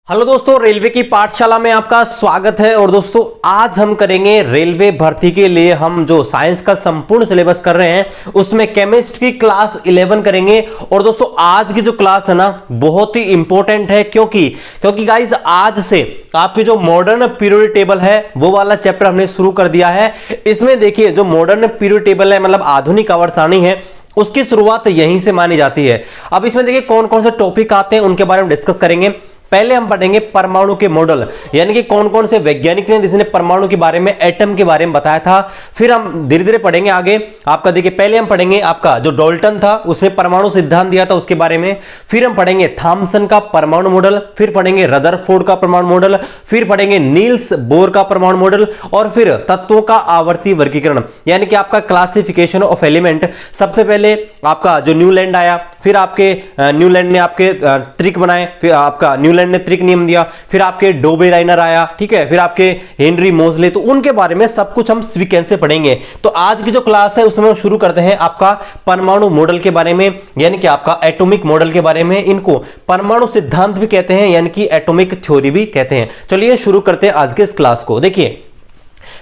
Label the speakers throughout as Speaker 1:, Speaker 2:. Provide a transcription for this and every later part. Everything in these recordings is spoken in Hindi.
Speaker 1: हेलो दोस्तों, रेलवे की पाठशाला में आपका स्वागत है। और दोस्तों आज हम करेंगे रेलवे भर्ती के लिए हम जो साइंस का संपूर्ण सिलेबस कर रहे हैं उसमें केमिस्ट्री की क्लास 11 करेंगे। और दोस्तों आज की जो क्लास है ना बहुत ही इंपॉर्टेंट है क्योंकि गाइस आज से आपकी जो मॉडर्न पीरियोडिक टेबल है वो वाला चैप्टर हमने शुरू कर दिया है। इसमें देखिए जो मॉडर्न पीरियोडिक टेबल है मतलब आधुनिक आवर्त सारणी है उसकी शुरुआत यहीं से मानी जाती है। अब इसमें देखिए कौन कौन से टॉपिक आते हैं उनके बारे में डिस्कस करेंगे। पहले हम पढ़ेंगे परमाणु के मॉडल, यानी कि कौन कौन से वैज्ञानिक ने जिसने परमाणु के बारे में, एटम के बारे में बताया था। फिर हम धीरे धीरे पढ़ेंगे आगे। आपका देखिए पहले हम पढ़ेंगे आपका जो डाल्टन था उसने परमाणु सिद्धांत दिया था उसके बारे में। फिर हम पढ़ेंगे थॉमसन का परमाणु मॉडल, फिर पढ़ेंगे रदरफोर्ड का परमाणु मॉडल, फिर पढ़ेंगे नील्स बोर का परमाणु मॉडल, और फिर तत्वों का आवर्ती वर्गीकरण यानी कि आपका क्लासिफिकेशन ऑफ एलिमेंट। सबसे पहले आपका जो न्यूलैंड आया, फिर आपके न्यूलैंड ने आपके त्रिक बनाए, फिर आपका न्यूलैंड ने त्रिक नियम दिया, फिर आपके डोबेराइनर आया, ठीक है, फिर आपके हेनरी मोजले। तो उनके बारे में सब कुछ हम सीक्वेंस से पढ़ेंगे। तो आज की जो क्लास है उसमें हम शुरू करते हैं आपका परमाणु मॉडल के बारे में, यानी कि आपका एटॉमिक मॉडल के बारे में। इनको परमाणु सिद्धांत भी कहते हैं यानी कि एटॉमिक थ्योरी भी कहते हैं। चलिए शुरू करते हैं आज के इस क्लास को। देखिए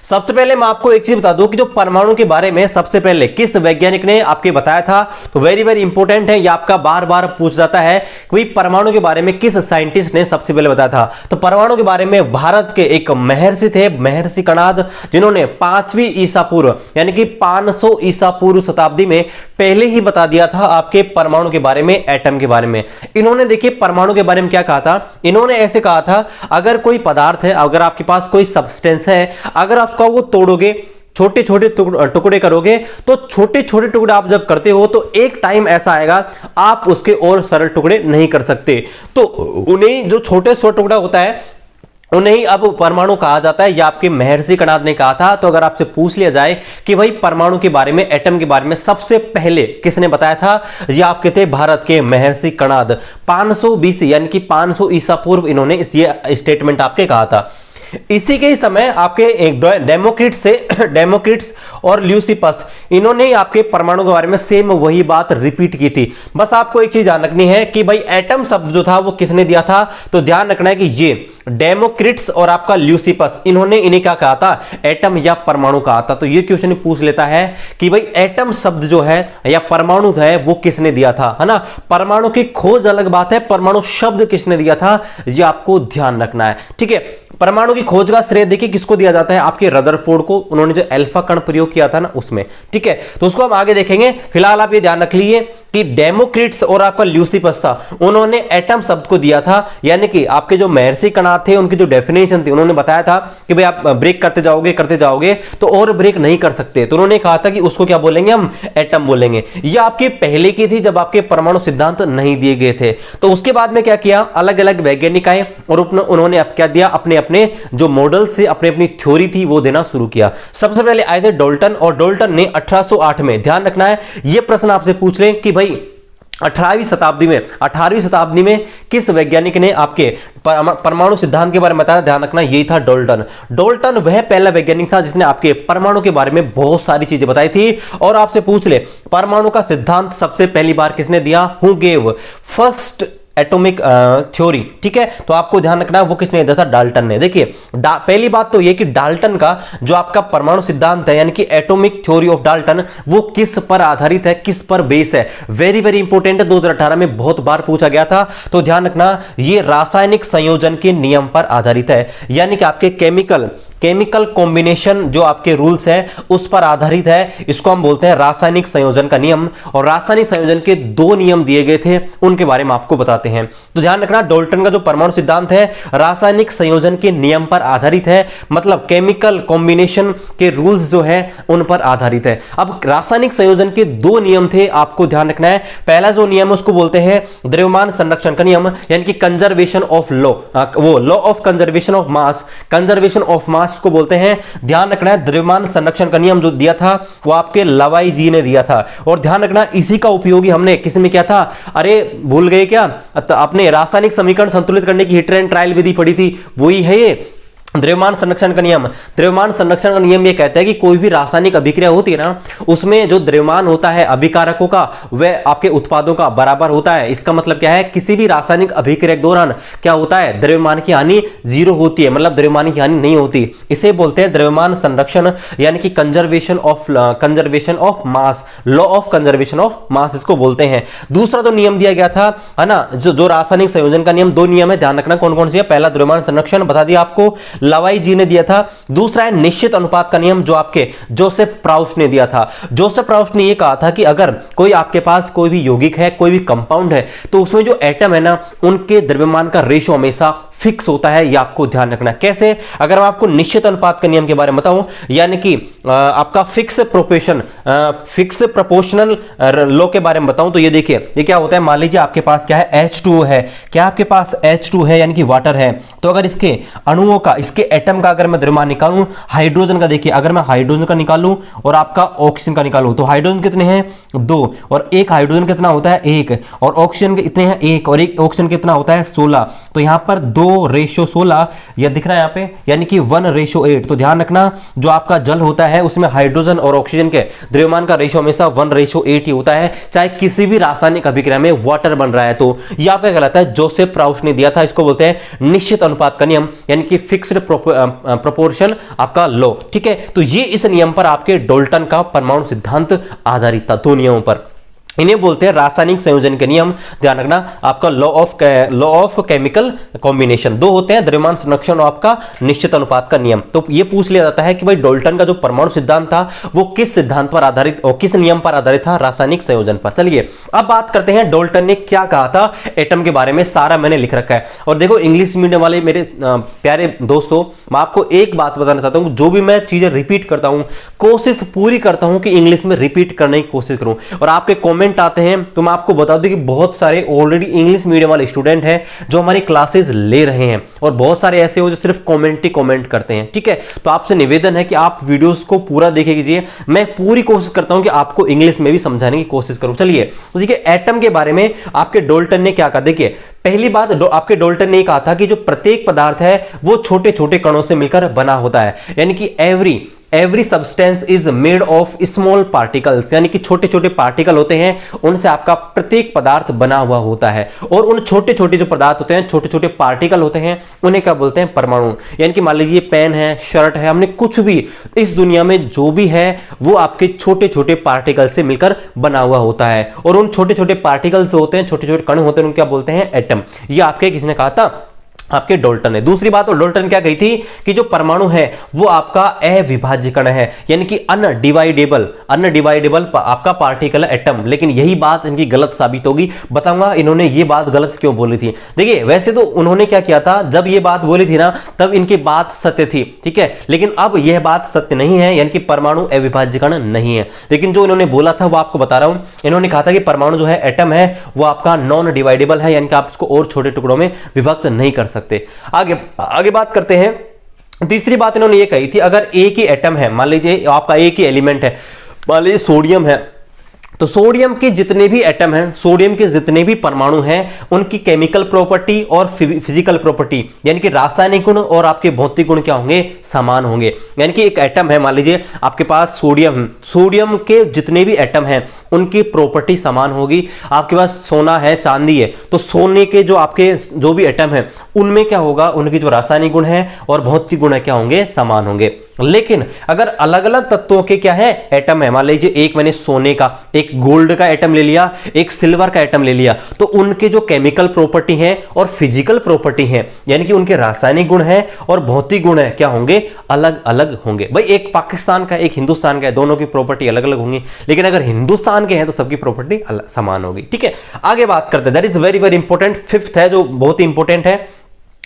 Speaker 1: सबसे पहले मैं आपको एक चीज बता दूं कि जो परमाणु के बारे में सबसे पहले किस वैज्ञानिक ने आपके बताया था, तो वेरी वेरी इंपॉर्टेंट है, ये आपका बार बार पूछ जाता है कि भाई परमाणु के बारे में किस साइंटिस्ट ने सबसे पहले बताया था। तो परमाणु के बारे में भारत के एक महर्षि थे, महर्षि कणाद, जिन्होंने 5वीं ईसा पूर्व यानी कि 500 ईसा पूर्व शताब्दी में पहले ही बता दिया था आपके परमाणु के बारे में, एटम के बारे में। इन्होंने देखिए परमाणु के बारे में क्या कहा था, इन्होंने ऐसे कहा था अगर कोई पदार्थ है, अगर आपके पास कोई सब्सटेंस है, अगर आप उसका वो तोड़ोगे, छोटे छोटे टुकड़े करोगे, तो छोटे छोटे टुकड़े आप जब करते हो तो एक टाइम ऐसा आएगा आप उसके और सरल टुकड़े नहीं कर सकते। तो उन्हें जो छोटे छोटे टुकड़ा होता है उन्हें अब परमाणु कहा जाता है, या आपके महर्षि कणाद ने कहा था। तो अगर आपसे पूछ लिया जाए कि भाई परमाणु के बारे में, एटम के बारे में सबसे पहले किसने बताया था, ये आपके थे भारत के महर्षि कणाद। 500 बीसी यानी कि 500 ईसा पूर्व इन्होंने ये स्टेटमेंट आपके कहा था। इसी के समय आपके एक डेमोक्रिट्स और ल्यूसिपस, इन्होंने आपके परमाणु के बारे में सेम वही बात रिपीट की थी। बस आपको एक चीज ध्यान रखनी है कि भाई एटम शब्द जो था वो किसने दिया था, तो ध्यान रखना है कि ये डेमोक्रिट्स और आपका ल्यूसिपस, इन्होंने इन्हें क्या कहा था, एटम या परमाणु कहा था। तो ये क्वेश्चन पूछ लेता है कि भाई एटम शब्द जो है या परमाणु है वो किसने दिया था, है ना। परमाणु की खोज अलग बात है, परमाणु शब्द किसने दिया था ये आपको ध्यान रखना है, ठीक है। परमाणु की खोज का श्रेय देखिए किसको दिया जाता है, आपके रदरफोर्ड को, उन्होंने जो अल्फा कण प्रयोग किया था ना उसमें, ठीक है। तो उसको हम आगे देखेंगे। फिलहाल आप ये ध्यान रख लीजिए कि डेमोक्रिट्स और आपका ल्यूसिपस था, उन्होंने एटम शब्द को दिया था, यानी कि आपके जो महर्षि कणाद थे उनकी जो डेफिनेशन थी, उन्होंने बताया था कि भाई आप ब्रेक करते जाओगे तो और ब्रेक नहीं कर सकते, तो उन्होंने कहा था कि उसको क्या बोलेंगे, हम एटम बोलेंगे। ये आपकी पहले की थी जब आपके परमाणु सिद्धांत नहीं दिए गए थे। तो उसके बाद में क्या किया, अलग अलग वैज्ञानिक आए और उन्होंने अब क्या दिया, अपने अपने जो मॉडल से अपनी थ्योरी थी वो देना शुरू किया। सबसे पहले आए थे डाल्टन, और डाल्टन ने 1808 में, ध्यान रखना है ये प्रश्न आपसे पूछ लें कि भाई 18वीं शताब्दी में किस वैज्ञानिक ने आपके परमाणु सिद्धांत के बारे में बताया, ध्यान रखना यही था डाल्टन वह पहला वैज्ञानिक था जिसने आपके परमाणु के बारे में बहुत सारी चीजें बताई थी। और आपसे पूछ ले परमाणु का सिद्धांत सबसे पहली बार किसने दिया, who gave first atomic theory, ठीक है। तो आपको ध्यान रखना वो किसने दिया था, डाल्टन ने। देखिए पहली बात तो ये कि डाल्टन का जो आपका परमाणु सिद्धांत है यानी कि एटॉमिक थ्योरी ऑफ डाल्टन वो किस पर आधारित है, किस पर बेस है, वेरी वेरी इंपॉर्टेंट है, 2018 में बहुत बार पूछा गया था। तो ध्यान रखना ये रासायनिक संयोजन के नियम पर आधारित है, यानी कि आपके केमिकल कॉम्बिनेशन जो आपके रूल्स है उस पर आधारित है। इसको हम बोलते हैं रासायनिक संयोजन का नियम, और रासायनिक संयोजन के 2 नियम दिए गए थे, उनके बारे में आपको बताते हैं। तो ध्यान रखना डाल्टन का जो परमाणु सिद्धांत है रासायनिक संयोजन के नियम पर आधारित है, मतलब केमिकल कॉम्बिनेशन के रूल्स जो है उन पर आधारित है। अब रासायनिक संयोजन के 2 नियम थे, आपको ध्यान रखना है। पहला जो नियम है उसको बोलते हैं द्रव्यमान संरक्षण का नियम, यानी कि कंजर्वेशन ऑफ लॉ, वो law of conservation of mass को बोलते हैं। ध्यान रखना है द्रव्यमान संरक्षण का नियम जो दिया था वो आपके लवाई जी ने दिया था। और ध्यान रखना इसी का उपयोगी हमने किस में किया था, अरे भूल गए क्या, अपने रासायनिक समीकरण संतुलित करने की हिटर एंड ट्रायल विधि पढ़ी थी, वही है ये द्रव्यमान संरक्षण का नियम, द्रव्यमान संरक्षण का नियम ये कहता है कि कोई भी रासायनिक अभिक्रिया होती है ना, उसमें जो द्रव्यमान होता है अभिकारकों का वह आपके उत्पादों का बराबर होता है। इसका मतलब क्या है, किसी भी रासायनिक अभिक्रिया के दौरान क्या होता है, द्रव्यमान की हानि जीरो होती है, मतलब द्रव्यमान की हानि नहीं होती। इसे बोलते हैं द्रव्यमान संरक्षण, यानी कि conservation of mass, law of conservation of mass इसको बोलते हैं। दूसरा जो नियम दिया गया था है ना, जो रासायनिक संयोजन का नियम, दो नियम है, ध्यान रखना कौन कौन सी है। पहला द्रव्यमान संरक्षण बता दिया आपको, लवाई जी ने दिया था। दूसरा है निश्चित अनुपात का नियम, जो आपके जोसेफ प्राउस्ट ने दिया था। जोसेफ प्राउस्ट ने यह कहा था कि अगर कोई आपके पास कोई भी यौगिक है, कोई भी कंपाउंड है, तो उसमें जो एटम है ना, उनके द्रव्यमान का रेशो हमेशा फिक्स होता है। ये आपको ध्यान रखना। कैसे, अगर मैं आपको निश्चित अनुपात के नियम के बारे में बताऊं, यानी कि आपका फिक्स प्रोपोर्शनल लॉ के बारे में बताऊं, तो ये देखिए ये क्या होता है। मान लीजिए आपके पास क्या है, H2O है, क्या आपके पास H2 है यानी कि वाटर है, तो अगर इसके अणुओं का, इसके एटम का अगर मैं द्रव्यमान निकालूं, हाइड्रोजन का, देखिए अगर मैं हाइड्रोजन का निकालूं और आपका ऑक्सीजन का निकालूं, तो हाइड्रोजन कितने हैं, 2, और एक हाइड्रोजन कितना होता है, 1, और ऑक्सीजन के इतने हैं 1, और एक ऑक्सीजन कितना होता है, 16। तो यहां पर 2:16 यह दिख रहा है यहां पे, यानी कि 1:8। तो ध्यान रखना, जो आपका जल होता है उसमें हाइड्रोजन और ऑक्सीजन के द्रव्यमान का रेशो हमेशा 1:8 ही होता है, चाहे किसी भी रासायनिक अभिक्रिया में वाटर बन रहा है। तो यह आपका कहलाता है, जोसेफ प्राउस्ट ने दिया था, इसको बोलते हैं निश्चित अनुपात का नियम, यानी कि फिक्स्ड प्रोपोर्शन आपका लॉ। ठीक है, तो ये इस नियम पर आपके डाल्टन का परमाणु सिद्धांत आधारित था, दो नियमों पर। इन्हें बोलते हैं रासायनिक संयोजन के नियम। ध्यान रखना, आपका लॉ ऑफ केमिकल कॉम्बिनेशन, दो होते हैं, द्रव्यमान संरक्षण और आपका निश्चित अनुपात का नियम। तो ये पूछ लिया जाता है कि भाई डाल्टन का जो परमाणु सिद्धांत था वो किस सिद्धांत पर आधारित और किस नियम पर आधारित था, रासायनिक संयोजन पर। चलिए अब बात करते हैं डाल्टन ने क्या कहा था एटम के बारे में, सारा मैंने लिख रखा है। और देखो इंग्लिश मीडियम वाले मेरे प्यारे दोस्तों, मैं आपको एक बात बताना चाहता हूं, जो भी मैं चीजें रिपीट करता हूं, कोशिश पूरी करता हूं कि इंग्लिश में रिपीट करने की कोशिश करूं। और आपके कमेंट आते हैं तो मैं आपको बता दूं कि बहुत सारे ऑलरेडी इंग्लिश मीडियम वाले स्टूडेंट हैं जो हमारी क्लासेस ले रहे हैं, और बहुत सारे ऐसे हो जो सिर्फ कमेंट करते हैं। ठीक है, तो आपसे निवेदन है कि आप वीडियोस को पूरा देखे कीजिए। मैं पूरी कोशिश करता हूं कि आपको इंग्लिश में भी समझाने की कोशिश करूं। चलिए तो देखिए एटम के बारे में आपके डाल्टन ने क्या कहा। देखिए पहली बात, आपके डाल्टन ने कहा था कि जो प्रत्येक पदार्थ है वो छोटे छोटे कणों से मिलकर बना होता है, यानी कि every substance is made of small particles, यानी कि छोटे छोटे पार्टिकल होते हैं, उनसे आपका प्रत्येक पदार्थ बना हुआ होता है। और उन छोटे छोटे जो पदार्थ होते हैं, छोटे छोटे पार्टिकल होते हैं, उन्हें क्या बोलते हैं, परमाणु। यानी कि मान लीजिए पेन है, शर्ट है, हमने कुछ भी इस दुनिया में जो भी है वो आपके छोटे छोटे पार्टिकल से मिलकर बना हुआ होता है। और उन छोटे छोटे पार्टिकल्स होते हैं, छोटे छोटे कण होते हैं, उनको क्या बोलते हैं, एटम। ये आपके किसने कहा था, आपके डाल्टन ने। दूसरी बात, और डाल्टन क्या कही थी कि जो परमाणु है वो आपका अविभाज्य कण है, यानी कि अनडिवाइडेबल आपका पार्टिकल एटम। लेकिन यही बात इनकी गलत साबित होगी, बताऊंगा इन्होंने ये बात गलत क्यों बोली थी। देखिए वैसे तो उन्होंने क्या किया था, जब ये बात बोली थी ना तब इनकी बात सत्य थी, ठीक है, लेकिन अब यह बात सत्य नहीं है, यानी कि परमाणु अविभाज्य कण नहीं है। लेकिन जो इन्होंने बोला था वो आपको बता रहा हूं। इन्होंने कहा था कि परमाणु जो है, एटम है, वो आपका नॉन डिवाइडेबल है, यानी कि आप इसको और छोटे टुकड़ों में विभक्त नहीं कर सकते। आगे बात करते हैं। तीसरी बात इन्होंने ये कही थी, अगर एक ही एटम है, मान लीजिए आपका एक ही एलिमेंट है, मान लीजिए सोडियम है, तो सोडियम के जितने भी एटम हैं, सोडियम के जितने भी परमाणु हैं, उनकी केमिकल प्रॉपर्टी और फिजिकल प्रॉपर्टी, यानी कि रासायनिक गुण और आपके भौतिक गुण क्या होंगे, समान होंगे। यानी कि एक एटम है, मान लीजिए आपके पास सोडियम के जितने भी एटम हैं उनकी प्रॉपर्टी समान होगी। आपके पास सोना है, चांदी है, तो सोने के जो भी एटम है उनमें क्या होगा, उनकी जो रासायनिक गुण है और भौतिक गुण है क्या होंगे, समान होंगे। लेकिन अगर अलग अलग तत्वों के क्या है, एटम है, मान लीजिए एक मैंने सोने का, एक गोल्ड का एटम ले लिया, एक सिल्वर का एटम ले लिया, तो उनके जो केमिकल प्रॉपर्टी है और फिजिकल प्रॉपर्टी है, यानी कि उनके रासायनिक गुण है और भौतिक गुण है, क्या होंगे, अलग अलग होंगे। भाई एक पाकिस्तान का, एक हिंदुस्तान का है, दोनों की प्रॉपर्टी अलग अलग होंगी, लेकिन अगर हिंदुस्तान के हैं तो सबकी प्रॉपर्टी समान होगी। ठीक है, आगे बात करते हैं, that is very very important. Fifth है जो बहुत ही इंपॉर्टेंट है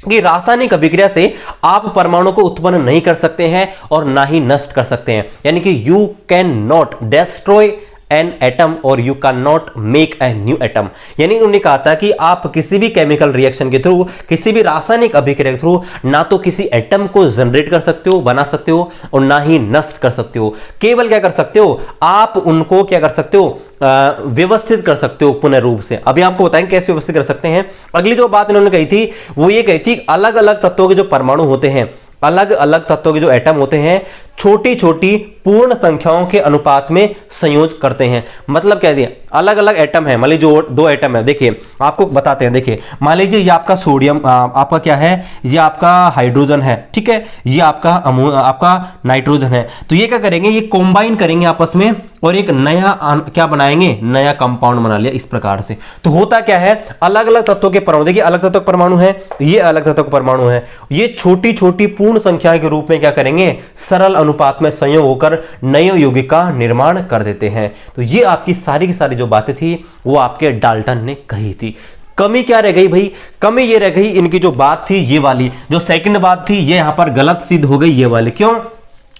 Speaker 1: कि रासायनिक अभिक्रिया से आप परमाणु को उत्पन्न नहीं कर सकते हैं और ना ही नष्ट कर सकते हैं, यानी कि you can not destroy an atom और you can not make a new atom. यानी उन्होंने कहा था कि आप किसी भी केमिकल रिएक्शन के थ्रू, किसी भी रासायनिक अभिक्रिया के थ्रू ना तो किसी एटम को जनरेट कर सकते हो, बना सकते हो, और ना ही नष्ट कर सकते हो। केवल क्या कर सकते हो, आप उनको क्या कर सकते हो, व्यवस्थित कर सकते हो पुनः रूप से। अभी आपको बताएंगे कैसे व्यवस्थित कर सकते हैं। अगली जो बात इन्होंने कही थी वो ये कही थी, अलग अलग तत्वों के जो परमाणु होते हैं, अलग अलग तत्वों के जो एटम होते हैं छोटी छोटी पूर्ण संख्याओं के अनुपात में संयोज करते हैं। मतलब क्या दिया, अलग अलग एटम है, मान लीजिए जो दो एटम है, देखिए आपको बताते हैं। देखिए मान लीजिए ये आपका सोडियम, आपका क्या है, ये आपका हाइड्रोजन है, ठीक है, ये आपका नाइट्रोजन है। तो ये क्या करेंगे, ये कॉम्बाइन करेंगे आपस में और एक नया क्या बनाएंगे, नया कंपाउंड बना लिया इस प्रकार से। तो होता क्या है, अलग अलग तत्वों के परमाणु, देखिए अलग तत्व के परमाणु है, ये अलग तत्व के परमाणु है, ये छोटी छोटी पूर्ण संख्या के रूप में क्या करेंगे, सरल अनुपात में संयोग होकर नए यौगिक का निर्माण कर देते हैं। तो ये आपकी सारी की सारी जो बातें थी वो आपके डाल्टन ने कही थी। कमी क्या रह गई भाई, कमी ये रह गई, इनकी जो बात थी ये वाली, जो सेकंड बात थी ये यहां पर गलत सिद्ध हो गई, ये वाली। क्यों?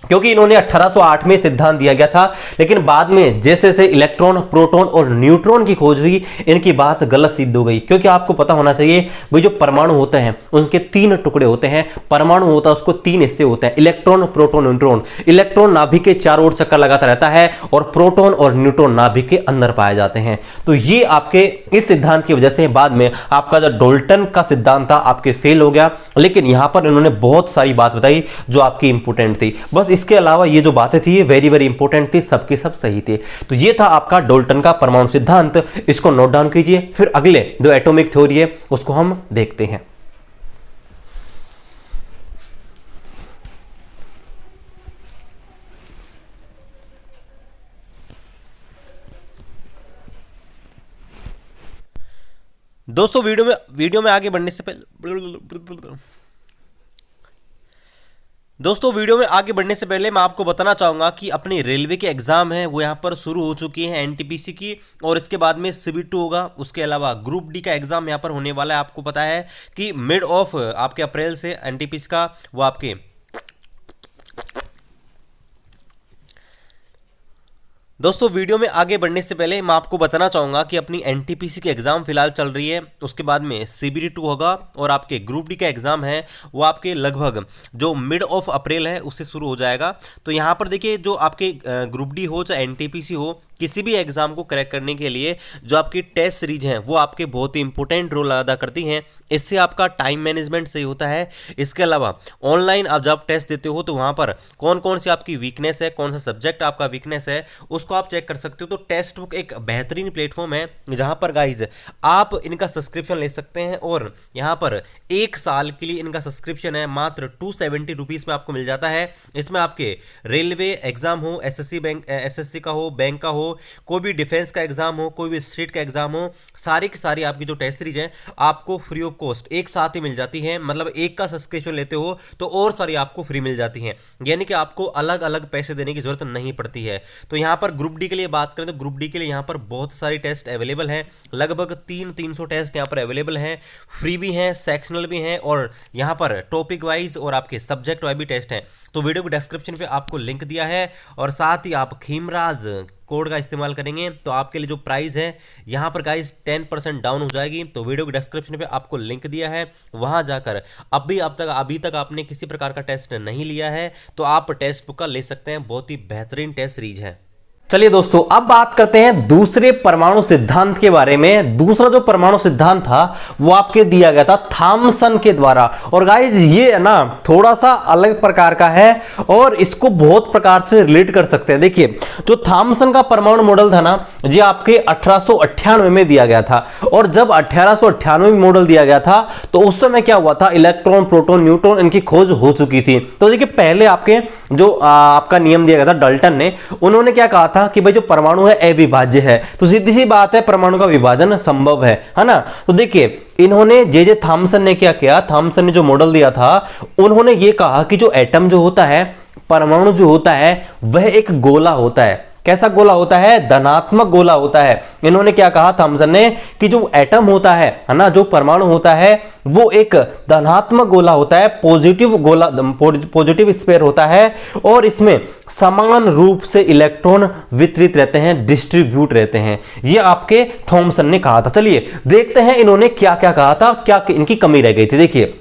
Speaker 1: क्योंकि इन्होंने 1808 में सिद्धांत दिया गया था, लेकिन बाद में जैसे जैसे इलेक्ट्रॉन, प्रोटॉन और न्यूट्रॉन की खोज हुई, इनकी बात गलत सिद्ध हो गई। क्योंकि आपको पता होना चाहिए भाई, जो परमाणु होते हैं उनके 3 टुकड़े होते हैं। परमाणु होता है उसको 3 हिस्से होते हैं, इलेक्ट्रॉन, प्रोटॉन, न्यूट्रॉन। इलेक्ट्रॉन नाभिक के चारों ओर चक्कर लगाता रहता है और प्रोटॉन और न्यूट्रॉन नाभिक के अंदर पाए जाते हैं। तो ये आपके इस सिद्धांत की वजह से बाद में आपका जो डाल्टन का सिद्धांत था आपके फेल हो गया। लेकिन यहां पर इन्होंने बहुत सारी बात बताई जो आपकी इंपोर्टेंट थी। बस इसके अलावा ये जो बातें थी ये वेरी वेरी इंपॉर्टेंट थी, सबके सब सही थे। तो ये था आपका डाल्टन का परमाणु सिद्धांत, इसको नोट डाउन कीजिए। फिर अगले जो एटॉमिक थ्योरी है उसको हम देखते हैं। दोस्तों वीडियो में आगे बढ़ने से पहले मैं आपको बताना चाहूंगा कि अपनी रेलवे के एग्जाम है वो यहाँ पर शुरू हो चुकी है एनटीपीसी की, और इसके बाद में CB2 होगा। उसके अलावा ग्रुप डी का एग्जाम यहाँ पर होने वाला है। आपको पता है कि मिड ऑफ आपके अप्रैल से एनटीपीसी का वो आपके दोस्तों वीडियो में आगे बढ़ने से पहले मैं आपको बताना चाहूंगा कि अपनी एनटीपीसी की एग्जाम फिलहाल चल रही है, उसके बाद में CBD2 होगा और आपके ग्रुप डी का एग्जाम है वो आपके लगभग जो मिड ऑफ अप्रैल है उससे शुरू हो जाएगा। तो यहाँ पर देखिए, जो आपके ग्रुप डी हो चाहे एनटीपीसी हो, किसी भी एग्जाम को क्रैक करने के लिए जो आपकी टेस्ट सीरीज हैं वो आपके बहुत ही इंपॉर्टेंट रोल अदा करती हैं। इससे आपका टाइम मैनेजमेंट सही होता है। इसके अलावा ऑनलाइन आप जब टेस्ट देते हो तो वहाँ पर कौन कौन सी आपकी वीकनेस है, कौन सा सब्जेक्ट आपका वीकनेस है, उसको आप चेक कर सकते हो। तो टेस्ट बुक एक बेहतरीन प्लेटफॉर्म है जहाँ पर गाइज आप इनका सब्सक्रिप्शन ले सकते हैं, और यहाँ पर 1 साल के लिए इनका सब्सक्रिप्शन है मात्र 270 रुपीज़ में आपको मिल जाता है। इसमें आपके रेलवे एग्जाम हो, एसएससी का हो, बैंक का हो, कोई भी डिफेंस का एग्जाम हो, कोई भी स्टेट का एग्जाम हो, सारी की सारी आपकी जो टेस्ट सीरीज है आपको फ्री ऑफ कॉस्ट एक साथ ही मिल जाती है। मतलब एक का सब्सक्रिप्शन लेते हो तो और सारी आपको फ्री मिल जाती हैं, यानी कि आपको अलग अलग पैसे देने की जरूरत नहीं पड़ती है। तो यहाँ पर ग्रुप डी के लिए बात करें तो ग्रुप डी के लिए यहाँ पर बहुत सारी टेस्ट अवेलेबल हैं, लगभग 300 टेस्ट यहाँ पर अवेलेबल हैं, फ्री भी हैं, सेक्शनल भी हैं, और यहाँ पर टॉपिक वाइज और आपके सब्जेक्ट वाइज भी टेस्ट हैं। तो वीडियो के डिस्क्रिप्शन पे आपको लिंक दिया है, और साथ ही आप खीमराज कोड का इस्तेमाल करेंगे तो आपके लिए जो प्राइस है यहाँ पर गाइस 10% डाउन हो जाएगी। तो वीडियो के डिस्क्रिप्शन पे आपको लिंक दिया है, वहां जाकर अभी तक आपने किसी प्रकार का टेस्ट नहीं लिया है तो आप टेस्ट बुक का ले सकते हैं। बहुत ही बेहतरीन टेस्ट सीरीज है। चलिए दोस्तों, अब बात करते हैं दूसरे परमाणु सिद्धांत के बारे में। दूसरा जो परमाणु सिद्धांत था वो आपके दिया गया था थॉमसन के द्वारा, और गाइज ये है ना थोड़ा सा अलग प्रकार का है और इसको बहुत प्रकार से रिलेट कर सकते हैं। देखिए, जो थॉमसन का परमाणु मॉडल था ना, ये आपके 1898 में दिया गया था, और जब 1898 में मॉडल दिया गया था तो उस समय क्या हुआ था, इलेक्ट्रॉन, प्रोटॉन, न्यूट्रॉन इनकी खोज हो चुकी थी। तो देखिए, पहले आपके जो आपका नियम दिया गया था डाल्टन ने, उन्होंने क्या कहा था कि भाई जो परमाणु है अविभाज्य है, तो सीधी सी बात है परमाणु का विभाजन संभव है ना। तो देखिए, इन्होंने जे थॉमसन ने क्या किया, थॉमसन ने जो मॉडल दिया था उन्होंने ये कहा कि जो एटम जो होता है, परमाणु जो होता है वह एक गोला होता है। कैसा गोला होता है, धनात्मक गोला होता है। इन्होंने क्या कहा थॉमसन ने कि जो एटम होता है ना, जो परमाणु होता है वो एक धनात्मक गोला होता है, पॉजिटिव स्फीयर होता है, और इसमें समान रूप से इलेक्ट्रॉन वितरित रहते हैं, डिस्ट्रीब्यूट रहते हैं। ये आपके थॉमसन ने कहा था। चलिए देखते हैं इन्होंने क्या क्या कहा था, क्या इनकी कमी रह गई थी। देखिए,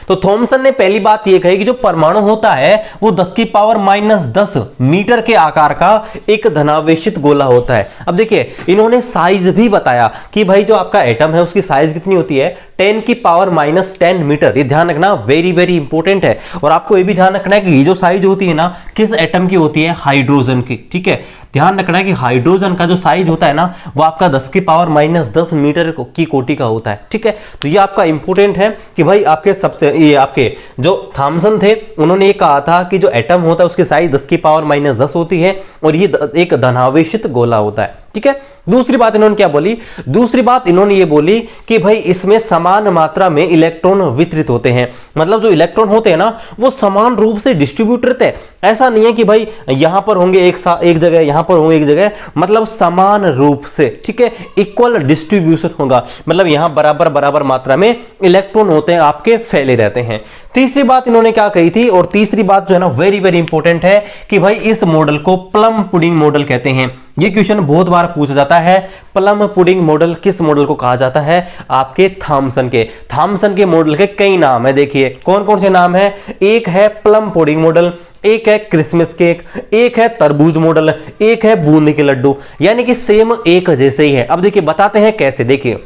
Speaker 1: तो थॉमसन ने पहली बात यह कही कि जो परमाणु होता है वो 10⁻⁻10 मीटर के आकार का एक धनावेशित गोला होता है। अब देखिए, इन्होंने साइज भी बताया कि भाई जो आपका एटम है उसकी साइज कितनी होती है, 10⁻⁻10 मीटर। ये ध्यान रखना, वेरी वेरी इंपॉर्टेंट है। और आपको ये भी ध्यान रखना है कि ये जो साइज होती है ना, किस एटम की होती है? हाइड्रोजन की। ठीक है, ध्यान रखना है कि हाइड्रोजन का जो साइज होता है ना, वो आपका 10⁻⁻10 मीटर की कोटि का होता है। ठीक है, तो ये आपका इंपॉर्टेंट है कि भाई आपके सबसे ये आपके जो थॉमसन थे, उन्होंने ये कहा था कि जो एटम होता है उसकी साइज 10⁻⁻10 होती है और ये एक धनावेशित गोला होता है। ठीक है, दूसरी बात इन्होंने क्या बोली? दूसरी बात इन्होंने ये बोली कि भाई इसमें समान मात्रा में इलेक्ट्रॉन वितरित होते हैं। मतलब जो इलेक्ट्रॉन होते हैं ना, वो समान रूप से डिस्ट्रीब्यूट रहते हैं। ऐसा नहीं है कि भाई यहां पर होंगे एक जगह, यहां पर होंगे एक जगह, मतलब समान रूप से। ठीक है, इक्वल डिस्ट्रीब्यूशन होगा, मतलब यहां बराबर बराबर मात्रा में इलेक्ट्रॉन होते हैं, आपके फैले रहते हैं। तीसरी बात इन्होंने क्या कही थी, और तीसरी बात जो है ना वेरी वेरी इंपॉर्टेंट है कि भाई इस मॉडल को प्लम पुडिंग मॉडल कहते हैं। ये क्वेश्चन बहुत बार पूछा जाता है। प्लम पुडिंग मॉडल किस मॉडल को कहा जाता है? आपके थॉमसन के। थॉमसन के मॉडल के कई नाम है, देखिए कौन कौन से नाम है। एक है प्लम पुडिंग मॉडल, एक है क्रिसमस केक, एक है तरबूज मॉडल, एक है बूंदी के लड्डू, यानी कि सेम एक जैसे ही है। अब देखिए बताते हैं कैसे। देखिए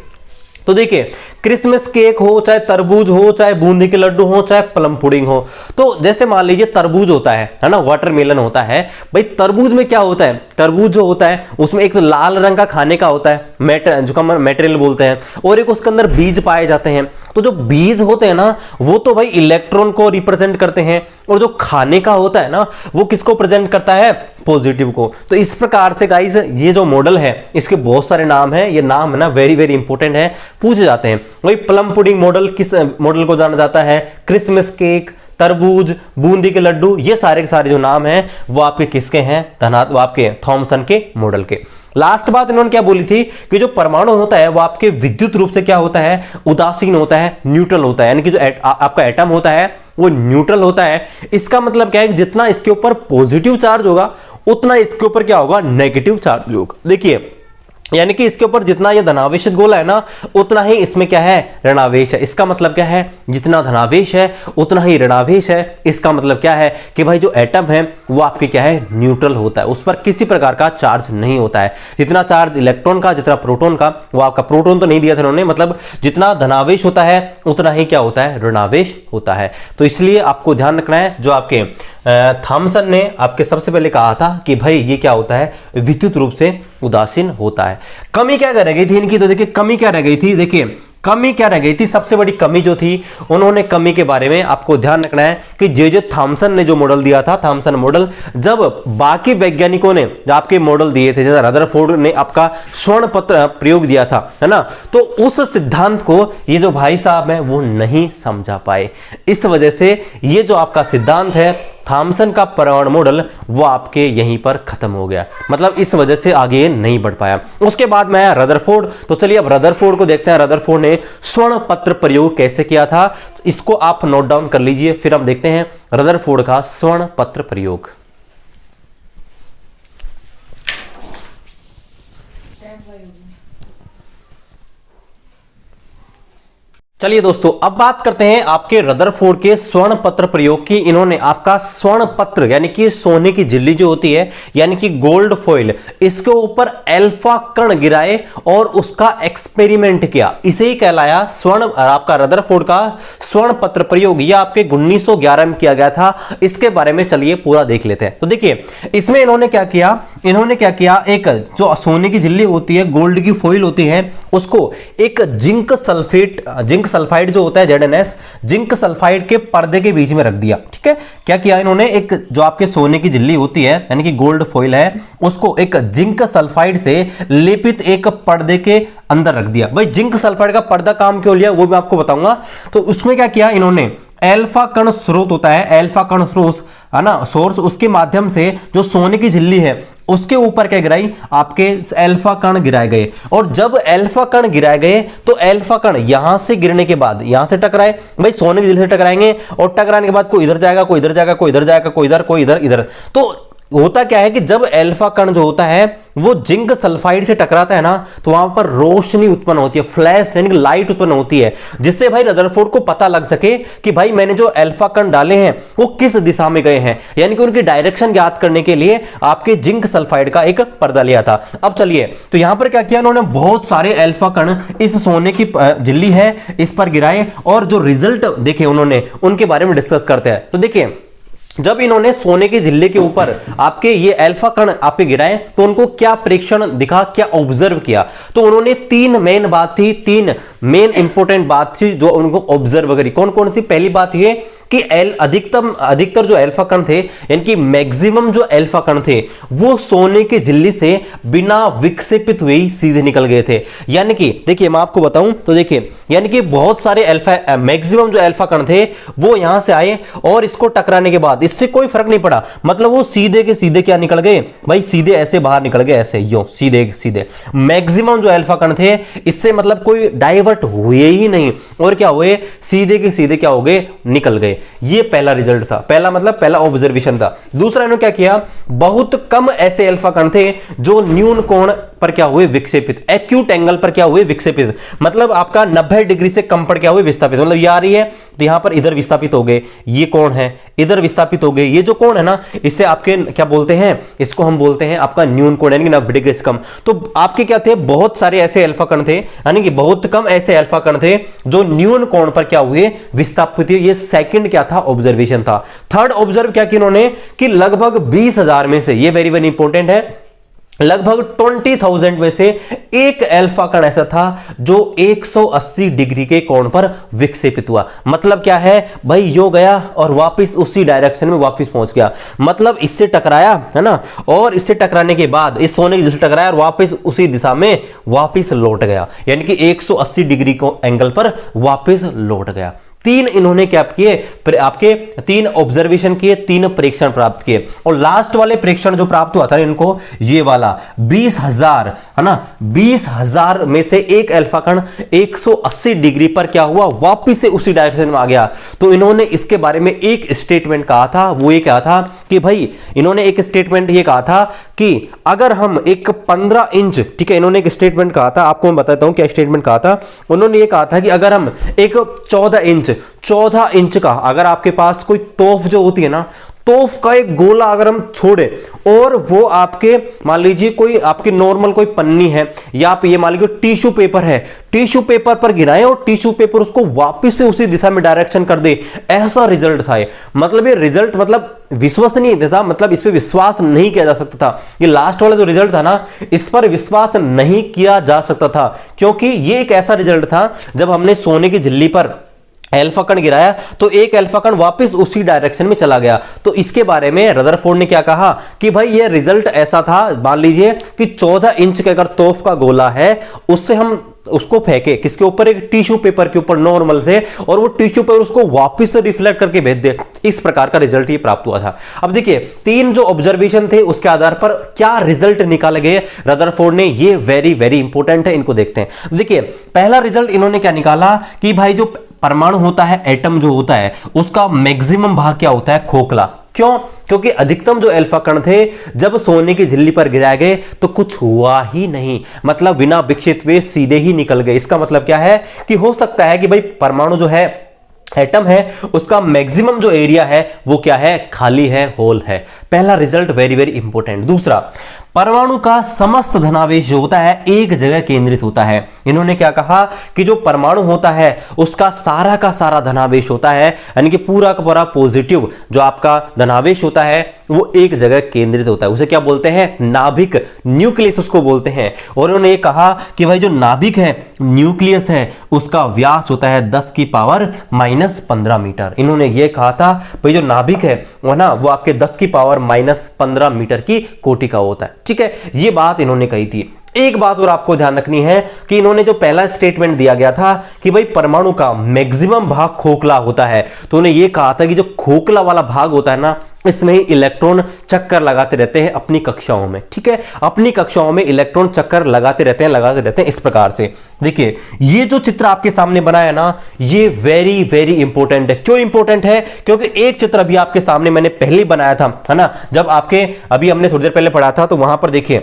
Speaker 1: तो देखिए, क्रिसमस केक हो, चाहे तरबूज हो, चाहे बूंदी के लड्डू हो, चाहे प्लम पुडिंग हो, तो जैसे मान लीजिए तरबूज होता है ना, वाटरमेलन होता है। भाई तरबूज में क्या होता है? तरबूज जो होता है उसमें एक तो लाल रंग का खाने का होता है, मटेरियल बोलते हैं, और एक उसके अंदर बीज पाए जाते हैं। तो जो बीज होते हैं ना, वो तो भाई इलेक्ट्रॉन को रिप्रेजेंट करते हैं, और जो खाने का होता है ना, वो किसको प्रेजेंट करता है? पॉजिटिव को। तो इस प्रकार से गाइस ये जो मॉडल है, इसके बहुत सारे नाम हैं। ये नाम है ना वेरी वेरी इंपॉर्टेंट है, पूछे जाते हैं। वही प्लम पुडिंग मॉडल किस मॉडल को जाना जाता है? क्रिसमस केक, तरबूज, बूंदी के लड्डू, ये सारे के सारे जो नाम हैं वो आपके किसके हैं? वो आपके थॉमसन के मॉडल के। लास्ट बात इन्होंने क्या बोली थी कि जो परमाणु होता है वो आपके विद्युत रूप से क्या होता है? उदासीन होता है, न्यूट्रल होता है। यानी कि जो आपका एटम होता है वो न्यूट्रल होता है। इसका मतलब क्या है कि जितना इसके ऊपर पॉजिटिव चार्ज होगा उतना इसके ऊपर क्या होगा? नेगेटिव चार्ज होगा। देखिए, यानी कि इसके ऊपर जितना ये धनावेशित गोला है ना, उतना ही इसमें क्या है? ऋणावेश है। इसका मतलब क्या है? जितना धनावेश है उतना ही ऋणावेश है। इसका मतलब क्या है कि भाई जो एटम है वो आपके क्या है? न्यूट्रल होता है, उस पर किसी प्रकार का चार्ज नहीं होता है। जितना चार्ज इलेक्ट्रॉन का, जितना प्रोटॉन का, वो आपका प्रोटॉन तो नहीं दिया था उन्होंने, मतलब जितना धनावेश होता है उतना ही क्या होता है? ऋणावेश होता है। तो इसलिए आपको ध्यान रखना है, जो आपके थॉमसन ने आपके सबसे पहले कहा था कि भाई ये क्या होता है? विद्युत रूप से उदासीन होता है। कमी क्या रह गई थी इनकी? तो देखिए कमी क्या रह गई थी। देखिए कमी क्या रह गई थी, सबसे बड़ी कमी जो थी, उन्होंने कमी के बारे में आपको ध्यान रखना है कि जे थॉमसन ने जो मॉडल दिया था, थॉमसन मॉडल, जब बाकी वैज्ञानिकों ने जो आपके मॉडल दिए थे, जैसे रदरफोर्ड ने आपका स्वर्ण पत्र प्रयोग दिया था, है ना, तो उस सिद्धांत को ये जो भाई साहब हैं वो नहीं समझा पाए। इस वजह से ये जो आपका सिद्धांत है थॉमसन का परमाणु मॉडल, वो आपके यहीं पर खत्म हो गया। मतलब इस वजह से आगे नहीं बढ़ पाया। उसके बाद में आया रदरफोर्ड। तो चलिए अब रदरफोर्ड को देखते हैं, रदरफोर्ड ने स्वर्ण पत्र प्रयोग कैसे किया था। इसको आप नोट डाउन कर लीजिए, फिर हम देखते हैं रदरफोर्ड का स्वर्ण पत्र प्रयोग। चलिए दोस्तों, अब बात करते हैं आपके रदरफोर्ड के स्वर्ण पत्र प्रयोग की। इन्होंने आपका स्वर्ण पत्र यानी कि सोने की झिल्ली जो होती है, यानी कि गोल्ड फॉइल, इसके ऊपर अल्फा कण गिराए और उसका एक्सपेरिमेंट किया। इसे ही कहलाया स्वर्ण, आपका रदरफोर्ड का स्वर्ण पत्र प्रयोग। यह आपके 1911 में किया गया था। इसके बारे में चलिए पूरा देख लेते हैं। तो देखिए इसमें इन्होंने क्या किया, एक जो सोने की झिल्ली होती है, गोल्ड की फॉइल होती है, उसको एक जिंक सल्फाइड जो होता है ZnS, जिंक सल्फाइड के पर्दे के बीच में रख दिया। ठीक है, क्या किया इन्होंने, एक जो आपके सोने की झिल्ली होती है यानी कि गोल्ड फॉइल है, उसको एक जिंक सल्फाइड से लेपित एक पर्दे के अंदर रख दिया। भाई जिंक सल्फाइड का पर्दा काम क्यों लिया वो मैं आपको बताऊंगा। तो उसमें क्या किया इन्होंने, अल्फा कण स्रोत होता है, अल्फा कण स्रोत है ना, सोर्स, उसके माध्यम से जो सोने की झिल्ली है उसके ऊपर क्या गिराई, आपके अल्फा कण गिराए गए। और जब अल्फा कण गिराए गए तो अल्फा कण यहां से गिरने के बाद यहां से टकराए, भाई सोने की झिल्ली से टकराएंगे, और टकराने के बाद कोई इधर जाएगा, कोई इधर जाएगा, कोई इधर जाएगा, कोई इधर, कोई इधर, इधर। तो होता क्या है कि जब अल्फा कण जो होता है वो जिंक सल्फाइड से टकराता है ना, तो वहां पर रोशनी उत्पन्न होती है, फ्लैश यानी लाइट उत्पन्न होती है, जिससे भाई रदरफोर्ड को पता लग सके कि भाई मैंने जो अल्फा कण डाले हैं वो किस दिशा में गए हैं, यानी कि उनकी डायरेक्शन ज्ञात करने के लिए आपके जिंक सल्फाइड का एक पर्दा लिया था। अब चलिए, तो यहां पर क्या किया उन्होंने, बहुत सारे अल्फा कण इस सोने की झिल्ली है इस पर गिराए, और जो रिजल्ट देखे उन्होंने उनके बारे में डिस्कस करते हैं। तो देखिए, जब इन्होंने सोने की झिल्ली के ऊपर आपके ये अल्फा कण आपके गिराए, तो उनको क्या प्रेक्षण दिखा, क्या ऑब्जर्व किया, तो उन्होंने तीन मेन बात थी, तीन मेन इंपॉर्टेंट बात थी जो उनको ऑब्जर्व करी। कौन कौन सी? पहली बात ये कि अधिकतर जो अल्फा कण थे, यानी कि मैक्सिमम जो अल्फा कण थे वो सोने की झिल्ली से बिना विक्षेपित हुए ही सीधे निकल गए थे। यानी कि देखिए, मैं आपको बताऊं तो देखिए, यानी कि बहुत सारे मैक्सिमम जो अल्फा कण थे वो यहां से आए और इसको टकराने के बाद इससे कोई फर्क नहीं पड़ा, मतलब वो सीधे के सीधे क्या निकल गए भाई, सीधे ऐसे बाहर निकल गए, ऐसे यो सीधे सीधे। मैक्सिमम जो अल्फा कण थे इससे मतलब कोई डाइवर्ट हुए ही नहीं, और क्या हुए, सीधे के सीधे क्या हो गए, निकल गए। ये पहला रिजल्ट था, पहला मतलब पहला ऑब्जर्वेशन था। दूसरा इन्होंने क्या किया, बहुत कम ऐसे अल्फा कण थे जो न्यून कोण पर क्या हुए, विक्षेपित, एक्यूट एंगल पर क्या हुए, विक्षेपित, मतलब आपका 90 डिग्री से कम पर क्या हुए, विस्थापित, मतलब ये आ रही है तो यहां पर इधर विस्थापित हो गए, ये कोण है इधर विस्थापित हो गए, ये जो कोण है ना इससे आपके क्या बोलते हैं, इसको हम बोलते हैं आपका न्यून कोण, यानी कि 90 डिग्री से कम। तो आपके क्या थे, बहुत सारे ऐसे अल्फा कण थे, यानी कि बहुत कम ऐसे अल्फा कण थे जो न्यून कोण पर क्या हुए, विस्थापित हुए। ये सेकंड क्या था, ऑब्जर्वेशन था। थर्ड ऑब्जर्व क्या किया उन्होंने कि लगभग 20,000 में से, ये वेरी वेरी इंपॉर्टेंट है, लगभग 20,000 में से एक अल्फा कण ऐसा था जो 180 डिग्री के कोण पर विक्षेपित हुआ। मतलब क्या है भाई, यो गया और वापस उसी डायरेक्शन में वापस पहुंच गया, मतलब इससे टकराया है ना, और इससे टकराने के बाद इस सोने की झिल्ली से टकराया और वापस उसी दिशा में वापस लौट गया, यानी कि 180 डिग्री को एंगल पर वापस लौट गया। तीन इन्होंने क्या किए, आपके तीन ऑब्जर्वेशन किए, तीन परीक्षण प्राप्त किए, और लास्ट वाले परीक्षण जो प्राप्त हुआ था इनको, ये वाला 20,000 है ना, 20,000 में से एक अल्फा कण 180 डिग्री पर क्या हुआ, वापस से उसी डायरेक्शन में आ गया। तो इन्होंने इसके बारे में एक स्टेटमेंट कहा था, वो ये कहा था कि भाई, इन्होंने एक स्टेटमेंट ये कहा था कि अगर हम एक 15 इंच, ठीक है, इन्होंने एक स्टेटमेंट कहा था, आपको मैं बताता हूं क्या स्टेटमेंट कहा था। उन्होंने ये कहा था कि अगर हम एक 14 इंच का, अगर आपके पास कोई तोफ जो होती है ना, तोफ का एक गोला अगर हम छोड़े और वो आपके मान लीजिए कोई आपके नॉर्मल कोई पन्नी है या आप ये मान लीजिए टिश्यू पेपर है, टिश्यू पेपर पर गिराएं और टिश्यू पेपर उसको वापस से उसी दिशा में डायरेक्शन कर दे, ऐसा रिजल्ट था ये। मतलब ये रिजल्ट मतलब विश्वसनीय था, मतलब इस पर विश्वास नहीं किया जा सकता था। ये लास्ट वाला जो रिजल्ट था ना, इस पर विश्वास नहीं किया जा सकता था, क्योंकि ये एक ऐसा रिजल्ट था जब हमने सोने की झिल्ली पर अल्फा कण गिराया तो एक अल्फा कण वापस उसी डायरेक्शन में चला गया। तो इसके बारे में रदरफोर्ड ने क्या कहा कि भाई ये रिजल्ट ऐसा था, मान लीजिए कि 14 इंच के अगर तोफ का गोला है, उससे हम उसको फेंके किसके ऊपर, एक टिश्यू पेपर के ऊपर नॉर्मल से, और वो टिश्यू पेपर उसको वापस से रिफ्लेक्ट करके भेज दे, इस प्रकार का रिजल्ट ये प्राप्त हुआ था। अब देखिए, तीन जो ऑब्जर्वेशन थे उसके आधार पर क्या रिजल्ट निकाले गए रदरफोर्ड ने, ये वेरी वेरी इंपॉर्टेंट है, इनको देखते हैं। देखिए, पहला रिजल्ट इन्होंने क्या निकाला कि भाई जो परमाणु होता है, एटम जो होता है, उसका मैक्सिमम भाग क्या होता है, खोखला। क्यों? क्योंकि अधिकतम जो अल्फा कण थे जब सोने की झिल्ली पर गिराए गए तो कुछ हुआ ही नहीं, मतलब बिना विक्षेपित हुए सीधे ही निकल गए। इसका मतलब क्या है कि हो सकता है कि भाई परमाणु जो है, एटम है, उसका मैक्सिमम जो एरिया है वो क्या है, खाली है, होल है। पहला रिजल्ट वेरी वेरी इंपॉर्टेंट। दूसरा, परमाणु का समस्त धनावेश जो होता है एक जगह केंद्रित होता है। इन्होंने क्या कहा कि जो परमाणु होता है उसका सारा का सारा धनावेश होता है, यानी कि पूरा का पूरा पॉजिटिव जो आपका धनावेश होता है वो एक जगह केंद्रित होता है। उसे क्या बोलते हैं, नाभिक, न्यूक्लियस उसको बोलते हैं। और उन्होंने ये कहा कि भाई जो नाभिक है, न्यूक्लियस है, उसका व्यास होता है 10⁻⁻15 मीटर। इन्होंने ये कहा था भाई जो नाभिक है वो ना, वो आपके 10⁻⁻15 मीटर की कोटि का होता है। ठीक है, ये बात इन्होंने कही थी। एक बात और आपको ध्यान रखनी है कि इन्होंने जो पहला स्टेटमेंट दिया गया था कि भाई परमाणु का मैक्सिमम भाग खोखला होता है, तो उन्हें यह कहा था कि जो खोखला वाला भाग होता है ना, इसमें इलेक्ट्रॉन चक्कर लगाते रहते हैं अपनी कक्षाओं में, ठीक है, अपनी कक्षाओं में इलेक्ट्रॉन चक्कर लगाते रहते हैं इस प्रकार से। देखिए ये जो चित्र आपके सामने बनाया ना, ये वेरी वेरी इंपॉर्टेंट है। क्यों इंपॉर्टेंट है? क्योंकि एक चित्र अभी आपके सामने मैंने पहले बनाया था, है ना, जब आपके अभी हमने थोड़ी देर पहले पढ़ा था, तो वहां पर देखिए,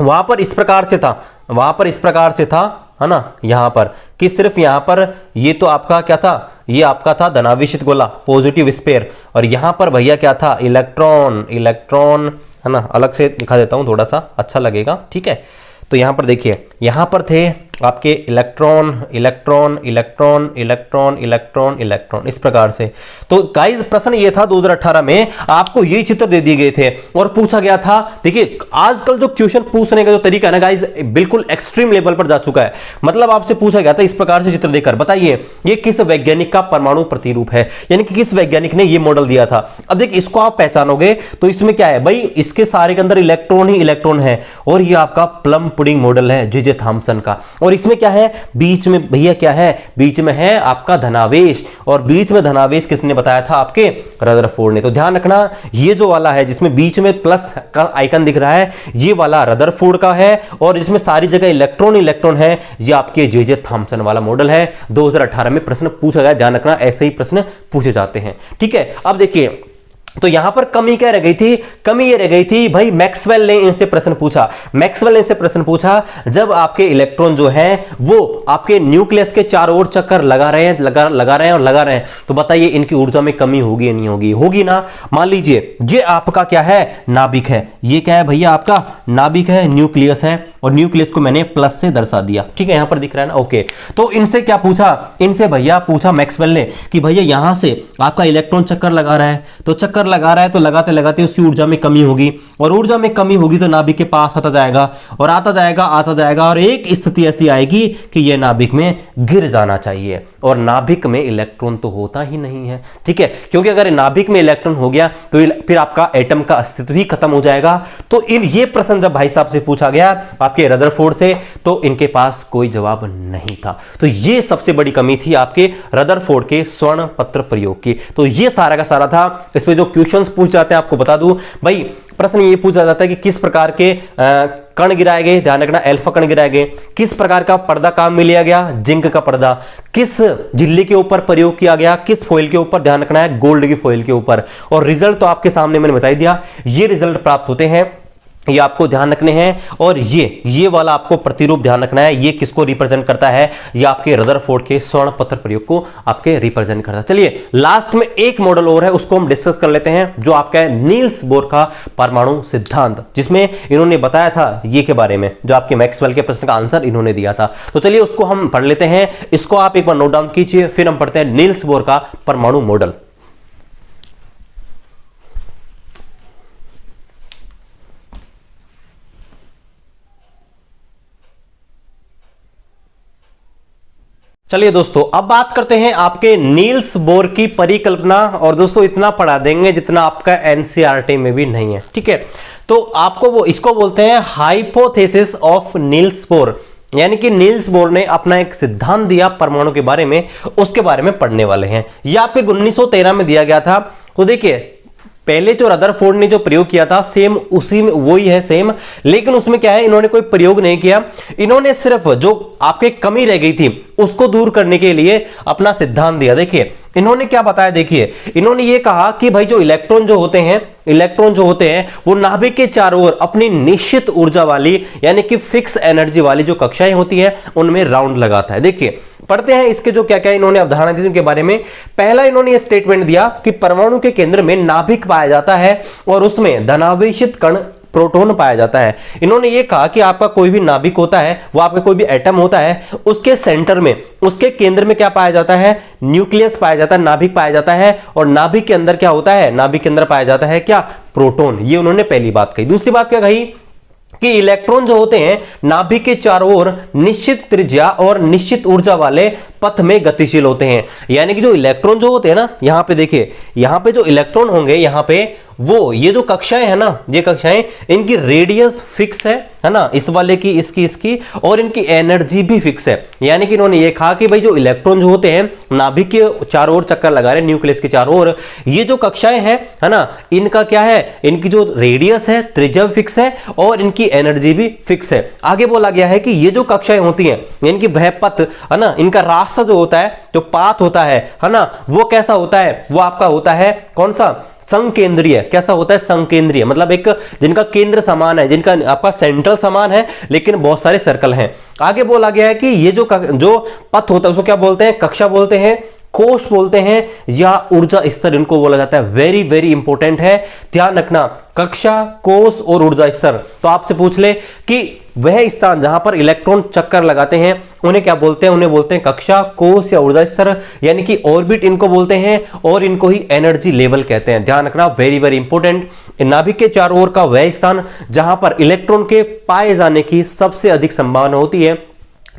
Speaker 1: वहां पर इस प्रकार से था, वहां पर इस प्रकार से था, है ना, यहां पर कि सिर्फ यहां पर ये तो आपका क्या था, ये आपका था धनावेशित गोला, पॉजिटिव स्फीयर, और यहां पर भैया क्या था, इलेक्ट्रॉन, इलेक्ट्रॉन, है ना, अलग से दिखा देता हूं थोड़ा सा अच्छा लगेगा, ठीक है। तो यहां पर देखिए, यहां पर थे आपके electron, electron, electron, electron, electron, electron, इस प्रकार से। तो गाइस प्रश्न ये था 2018 में आपको ये चित्र दे दिए गए थे और पूछा गया था। देखिए आजकल जो क्वेश्चन पूछने का जो तरीका है ना गाइस, बिल्कुल एक्सट्रीम लेवल पर जा चुका है। मतलब आपसे पूछा गया था इस प्रकार से चित्र देकर, बताइए ये किस वैज्ञानिक का परमाणु प्रतिरूप है, यानी कि किस वैज्ञानिक ने ये मॉडल दिया था। अब देखिए इसको आप पहचानोगे तो इसमें क्या है भाई, इसके सारे के अंदर इलेक्ट्रॉन ही इलेक्ट्रॉन है, और ये आपका प्लम पुडिंग मॉडल है जे थॉमसन का। और इसमें क्या है, बीच में भैया क्या है, बीच में है आपका धनावेश, और बीच में धनावेश किसने बताया था, आपके रदरफोर्ड ने। तो ध्यान रखना ये जो वाला है जिसमें बीच में प्लस का आइकन दिख रहा है, ये वाला रदरफोर्ड का है, और इसमें सारी जगह इलेक्ट्रॉन इलेक्ट्रॉन है, ये आपके जे थॉमसन वाला मॉडल है। 2018 में प्रश्न पूछा गया, ध्यान रखना ऐसे ही प्रश्न पूछे जाते हैं, ठीक है। अब देखिए तो यहां पर कमी क्या रह गई थी, कमी ये रह गई थी भाई, मैक्सवेल ने इनसे प्रश्न पूछा, मैक्सवेल ने इनसे प्रश्न पूछा जब आपके इलेक्ट्रॉन जो हैं वो आपके न्यूक्लियस के चारों ओर चक्कर लगा रहे हैं, लगा रहे हैं, तो बताइए इनकी ऊर्जा में कमी होगी या नहीं होगी, होगी ना। मान लीजिए ये आपका क्या है, नाभिक है, ये क्या है भैया आपका नाभिक है, न्यूक्लियस है, और न्यूक्लियस को मैंने प्लस से दर्शा दिया, ठीक है, यहां पर दिख रहा है ना, ओके। तो इनसे क्या पूछा, इनसे भैया पूछा मैक्सवेल ने कि भैया यहां से आपका इलेक्ट्रॉन चक्कर लगा रहा है, तो चक्कर लगा रहा है तो लगाते लगाते उसकी ऊर्जा में कमी होगी, और ऊर्जा में कमी होगी तो नाभिक के पास आता जाएगा, और आता जाएगा, और एक स्थिति ऐसी आएगी कि यह नाभिक में गिर जाना चाहिए, और नाभिक में इलेक्ट्रॉन तो होता ही नहीं है, ठीक है, क्योंकि अगर नाभिक में इलेक्ट्रॉन हो गया तो फिर आपका एटम का अस्तित्व ही खत्म हो जाएगा। तो ये प्रश्न जब भाई साहब से पूछा गया आपके रदरफोर्ड से, तो इनके पास कोई जवाब नहीं था। तो ये सबसे बड़ी कमी थी आपके रदरफोर्ड के स्वर्ण पत्र प्रयोग की। तो ये सारा का सारा था। इस पे जो क्वेश्चंस पूछ जाते हैं आपको बता दूं भाई, प्रश्न ये पूछा जाता है कि किस प्रकार के कण गिराए गए, ध्यान रखना अल्फा कण गिराए गए, किस प्रकार का पर्दा काम में लिया गया, जिंक का पर्दा, किस झिल्ली के ऊपर प्रयोग किया गया, किस फॉइल के ऊपर, ध्यान रखना है गोल्ड की फॉइल के ऊपर, और रिजल्ट तो आपके सामने मैंने बता दिया, ये रिजल्ट प्राप्त होते हैं, ये आपको ध्यान रखने हैं। और ये वाला आपको प्रतिरूप ध्यान रखना है, ये किसको रिप्रेजेंट करता है, ये आपके रदरफोर्ड के स्वर्ण पत्र प्रयोग को आपके रिप्रेजेंट करता है। चलिए लास्ट में एक मॉडल और है, उसको हम डिस्कस कर लेते हैं, जो आपका है नील्स बोर का परमाणु सिद्धांत, जिसमें इन्होंने बताया था ये के बारे में, जो आपके मैक्सवेल के प्रश्न का आंसर इन्होंने दिया था। तो चलिए उसको हम पढ़ लेते हैं, इसको आप एक बार नोट डाउन कीजिए, फिर हम पढ़ते हैं नील्स बोर का परमाणु मॉडल। चलिए दोस्तों अब बात करते हैं आपके नील्स बोर की परिकल्पना, और दोस्तों इतना पढ़ा देंगे जितना आपका एनसीईआरटी में भी नहीं है, ठीक है। तो आपको वो इसको बोलते हैं हाइपोथेसिस ऑफ नील्स बोर, यानी कि नील्स बोर ने अपना एक सिद्धांत दिया परमाणु के बारे में, उसके बारे में पढ़ने वाले हैं। ये आपके 1913 में दिया गया था। तो देखिए पहले जो रदरफोर्ड ने जो प्रयोग किया था सेम उसी में वही है सेम, लेकिन उसमें क्या है, इन्होंने कोई प्रयोग नहीं किया, इन्होंने सिर्फ जो आपके कमी रह गई थी उसको दूर करने के लिए अपना सिद्धांत दिया। देखिए इन्होंने क्या बताया, देखिए इन्होंने ये कहा कि भाई जो इलेक्ट्रॉन जो होते हैं वो नाभिक के चारों ओर अपनी निश्चित ऊर्जा वाली, यानी कि फिक्स एनर्जी वाली जो कक्षाएं होती है उनमें राउंड लगाता है। देखिए पढ़ते हैं इसके जो क्या क्या इन्होंने अवधारणा दी उनके बारे में। पहला इन्होंने ये स्टेटमेंट दिया कि परमाणु के केंद्र में नाभिक पाया जाता है और उसमें धनावेशित कण प्रोटॉन पाया जाता है। इन्होंने ये कहा कि आपका कोई भी नाभिक होता है, वो आपका कोई भी एटम होता है, उसके सेंटर में, उसके केंद्र में क्या पाया जाता है, न्यूक्लियस पाया जाता है, नाभिक पाया जाता है, और नाभिक के अंदर क्या होता है, नाभिक के अंदर पाया जाता है क्या, प्रोटॉन। ये उन्होंने पहली बात कही। दूसरी बात क्या कही कि इलेक्ट्रॉन जो होते हैं नाभिक के चारों ओर निश्चित त्रिज्या और निश्चित ऊर्जा वाले पथ में गतिशील होते हैं। यानी कि जो इलेक्ट्रॉन जो होते हैं ना, यहां पे देखिए, यहां पे जो इलेक्ट्रॉन होंगे, यहां पे वो ये जो कक्षाएं है ना, ये कक्षाएं, इनकी रेडियस फिक्स है ना, इस वाले की, इसकी, और इनकी एनर्जी भी फिक्स है। यानी कि इन्होंने ये कहा कि भाई जो इलेक्ट्रॉन जो होते हैं नाभिक के चारों ओर चक्कर लगा रहे हैं, न्यूक्लियस के चारों ओर, ये जो कक्षाएं हैं है ना, इनका क्या है, इनकी जो रेडियस है, त्रिज्या फिक्स है और इनकी एनर्जी भी फिक्स है। आगे बोला गया है कि ये जो कक्षाएं होती हैं, इनकी वह पथ है ना, इनका रास्ता जो होता है, जो पाथ होता है ना, वो कैसा होता है, वो आपका होता है कौन सा, संकेंद्रीय। कैसा होता है, संकेंद्रीय, मतलब एक जिनका केंद्र समान है, जिनका आपका सेंट्रल समान है, लेकिन बहुत सारे सर्कल हैं। आगे बोला गया है कि ये जो पथ होता है उसको क्या बोलते हैं, कक्षा बोलते हैं, कोश बोलते हैं, या ऊर्जा स्तर इनको बोला जाता है। वेरी वेरी इंपॉर्टेंट है, ध्यान रखना, कक्षा, कोश और ऊर्जा स्तर। तो आपसे पूछ ले कि वह स्थान जहां पर इलेक्ट्रॉन चक्कर लगाते हैं उन्हें क्या बोलते हैं, उन्हें बोलते हैं कक्षा, कोश या ऊर्जा स्तर, यानी कि ऑर्बिट इनको बोलते हैं, और इनको ही एनर्जी लेवल कहते हैं। ध्यान रखना, वेरी वेरी इंपॉर्टेंट। नाभिक के चारों ओर का वह स्थान जहां पर इलेक्ट्रॉन के पाए जाने की सबसे अधिक संभावना होती है,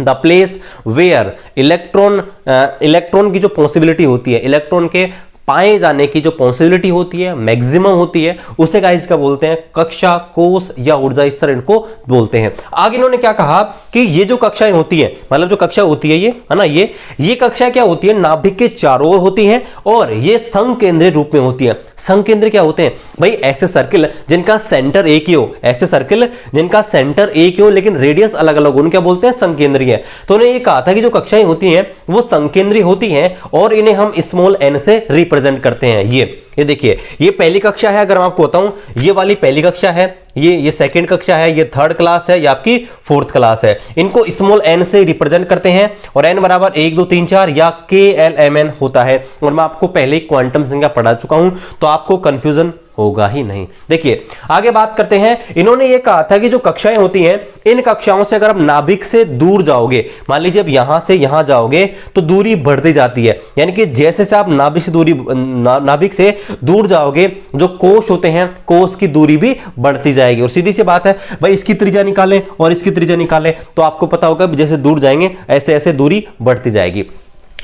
Speaker 1: द प्लेस वेयर इलेक्ट्रॉन की जो पॉसिबिलिटी होती है, इलेक्ट्रॉन के पाए जाने की जो पॉसिबिलिटी होती है, मैक्सिमम होती है, उसे गाइस क्या बोलते हैं, कक्षा, कोश या ऊर्जा स्तर इनको बोलते हैं। आगे इन्होंने क्या कहा कि ये जो कक्षाएं होती है, मतलब जो कक्षा होती है ये है ना, ये कक्षाएं क्या होती है, नाभिक के चारों ओर होती हैं और ये संकेंद्रीय रूप में होती है। संकेंद्र क्या होते हैं भाई, ऐसे सर्किल जिनका सेंटर एक ही हो, ऐसे सर्किल जिनका सेंटर एक ही हो लेकिन रेडियस अलग अलग हो, उन्हें क्या बोलते हैं, संकेंद्रीय। तो उन्होंने ये कहा था कि जो कक्षाएं होती हैं वो संकेंद्रीय होती हैं और इन्हें हम स्मॉल n से रिप्रेजेंट करते हैं। ये देखिए, ये पहली कक्षा है, अगर मैं आपको बताऊं, ये वाली पहली कक्षा है, ये सेकंड कक्षा है, ये थर्ड क्लास है, ये आपकी फोर्थ क्लास है। इनको स्मॉल n से रिप्रेजेंट करते हैं और n बराबर 1 2 3 4 या KLMN होता है। और मैं आपको पहले क्वांटम संख्या पढ़ा चुका हूं, तो आपको कंफ्यूजन होगा ही नहीं। देखिए आगे बात करते हैं। इन्होंने ये कहा था कि जो कक्षाएं होती हैं, इन कक्षाओं से अगर आप नाभिक से दूर जाओगे, मान लीजिए अब यहां से यहां जाओगे तो दूरी बढ़ती जाती है, यानी कि जैसे से आप नाभिक से दूर जाओगे, जो कोश होते हैं, कोश की दूरी भी बढ़ती जाएगी। और सीधी सी बात है भाई, इसकी त्रिज्या निकालें और इसकी त्रिज्या निकालें तो आपको पता होगा जैसे दूर जाएंगे ऐसे ऐसे दूरी बढ़ती जाएगी।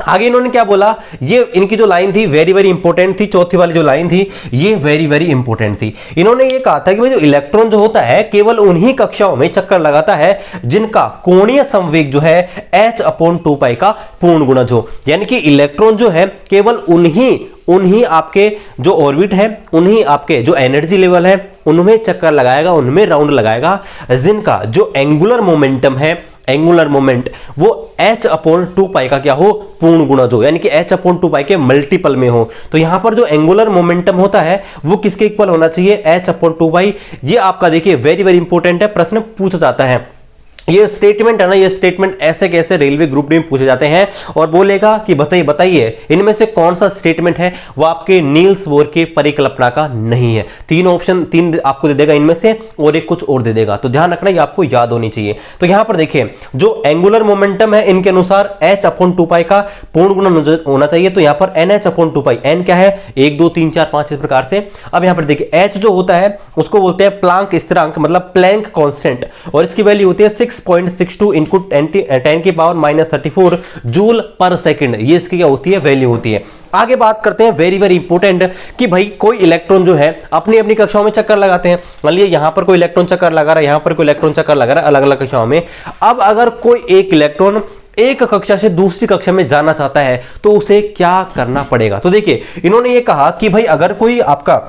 Speaker 1: आगे इन्होंने क्या बोला, ये इनकी जो लाइन थी वेरी वेरी इंपॉर्टेंट थी, चौथी वाली जो लाइन थी ये वेरी वेरी इंपॉर्टेंट थी। इन्होंने ये कहा था कि भाई जो इलेक्ट्रॉन जो होता है केवल उन्हीं कक्षाओं में चक्कर लगाता है जिनका कोणीय संवेग जो है h/2π का पूर्ण गुणज हो। यानी कि इलेक्ट्रॉन जो है केवल उन्हीं आपके जो ऑर्बिट है, उन्हीं आपके जो एनर्जी लेवल है उनमें चक्कर लगाएगा, उनमें राउंड लगाएगा, जिनका जो एंगुलर मोमेंटम है, एंगुलर मोमेंट वो h/2π का क्या हो, पूर्ण गुणज हो, यानी कि h/2π के मल्टीपल में हो। तो यहां पर जो एंगुलर मोमेंटम होता है वो किसके इक्वल होना चाहिए, h/2π। ये आपका देखिए वेरी वेरी इंपॉर्टेंट है, प्रश्न पूछा जाता है। ये स्टेटमेंट है ना, ये स्टेटमेंट ऐसे कैसे रेलवे ग्रुप में पूछे जाते हैं और बोलेगा कि बताइए इनमें से कौन सा स्टेटमेंट है वो आपके नील्स बोर की परिकल्पना का नहीं है। तीन ऑप्शन, तीन आपको दे देगा इनमें से और एक कुछ और दे देगा, तो ध्यान रखना ये आपको याद होनी चाहिए। तो यहां पर देखिए जो एंगुलर मोमेंटम है इनके अनुसार h/2π का पूर्ण गुणज होना चाहिए। तो यहां पर nh/2π, n क्या है 1 2 3 4 5 इस प्रकार से। अब यहां पर देखिए h जो होता है उसको बोलते हैं प्लांक स्थिरांक, मतलब प्लैंक कांस्टेंट, और इसकी वैल्यू होती है 6.62 इनटू 10 की पावर -34 जूल पर सेकंड। ये इसकी क्या होती है, वैल्यू होती है। आगे बात करते हैं वेरी वेरी इंपॉर्टेंट कि भाई कोई इलेक्ट्रॉन जो है अपनी अपनी कक्षाओं में चक्कर लगाते हैं। मान लीजिए यहां पर कोई इलेक्ट्रॉन चक्कर लगा रहा है, यहां पर कोई इलेक्ट्रॉन चक्कर लगा रहा है, अलग अलग कक्षाओं में। अब अगर कोई एक इलेक्ट्रॉन एक कक्षा से दूसरी कक्षा में जाना चाहता है तो उसे क्या करना पड़ेगा। तो देखिए इन्होंने ये कहा कि भाई अगर कोई आपका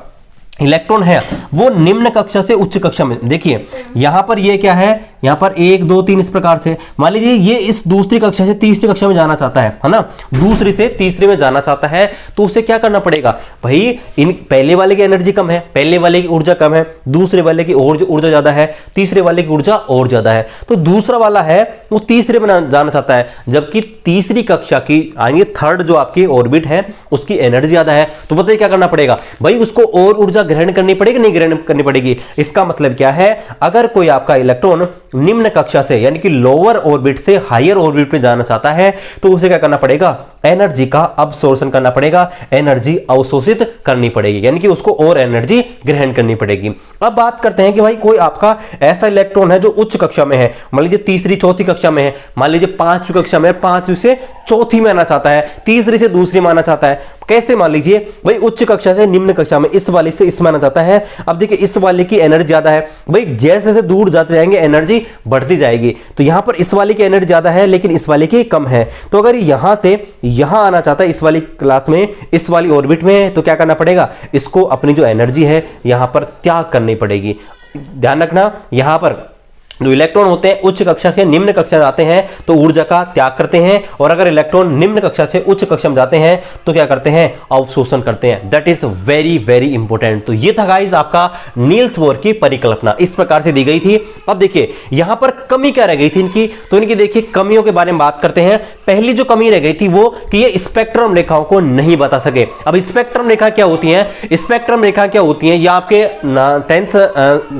Speaker 1: इलेक्ट्रॉन है वो निम्न कक्षा से उच्च कक्षा में, देखिए यहां पर ये क्या है, यहां पर 1 2 3 इस प्रकार से, मान लीजिए ये इस दूसरी कक्षा से तीसरी कक्षा में जाना चाहता है ना, दूसरी से तीसरे में जाना चाहता है, तो उसे क्या करना पड़ेगा भाई, इन पहले वाले की एनर्जी कम है, पहले वाले की ऊर्जा कम है, दूसरे वाले की ऊर्जा ज्यादा है, तीसरे वाले की ऊर्जा और ज्यादा है, तो दूसरा वाला है वो तीसरे में जाना चाहता है, जबकि तीसरी कक्षा की आएंगे थर्ड जो आपकी ऑर्बिट है उसकी एनर्जी ज्यादा है। तो बताइए क्या करना पड़ेगा भाई, उसको और ऊर्जा ग्रहण करनी पड़ेगी, नहीं ग्रहण करनी पड़ेगी। इसका मतलब क्या है, अगर कोई आपका इलेक्ट्रॉन निम्न कक्षा से यानी कि लोअर ऑर्बिट से हायर ऑर्बिट में जाना चाहता है तो उसे क्या करना पड़ेगा, एनर्जी का अब्सॉर्प्शन करना पड़ेगा, एनर्जी अवशोषित करनी पड़ेगी, यानी कि उसको और एनर्जी ग्रहण करनी पड़ेगी। अब बात करते हैं कि भाई कोई आपका ऐसा इलेक्ट्रॉन है जो उच्च कक्षा में है, मान लीजिए तीसरी चौथी कक्षा में है, मान लीजिए पांचवी कक्षा में, पांचवी से चौथी में आना चाहता है, तीसरी से दूसरी में आना चाहता है। कैसे? मान लीजिए भाई उच्च कक्षा से निम्न कक्षा में, इस वाले से इसमें आना चाहता है। अब देखिए इस वाले की एनर्जी ज्यादा है, भाई जैसे जैसे दूर जाते जाएंगे एनर्जी बढ़ती जाएगी। तो यहां पर इस वाले की एनर्जी ज्यादा है लेकिन इस वाले की कम है। तो अगर यहां से यहां आना चाहता है इस वाली क्लास में, इस वाली ऑर्बिट में, तो क्या करना पड़ेगा? इसको अपनी जो एनर्जी है यहां पर त्याग करनी पड़ेगी। ध्यान रखना, यहां पर जो इलेक्ट्रॉन होते हैं उच्च कक्षा से निम्न कक्षा में जाते हैं तो ऊर्जा का त्याग करते हैं, और अगर इलेक्ट्रॉन निम्न कक्षा से उच्च कक्षा में जाते हैं तो क्या करते हैं? अवशोषण करते हैं। That is very very important. तो ये था गाइस आपका नील्स बोर की परिकल्पना, इस प्रकार से दी गई थी। अब देखिए यहां पर कमी क्या रह गई थी इनकी, तो इनकी देखिए कमियों के बारे में बात करते हैं। पहली जो कमी रह गई थी वो कि ये स्पेक्ट्रम रेखाओं को नहीं बता सके। अब स्पेक्ट्रम रेखा क्या होती है? स्पेक्ट्रम रेखा क्या होती है? ये आपके 10th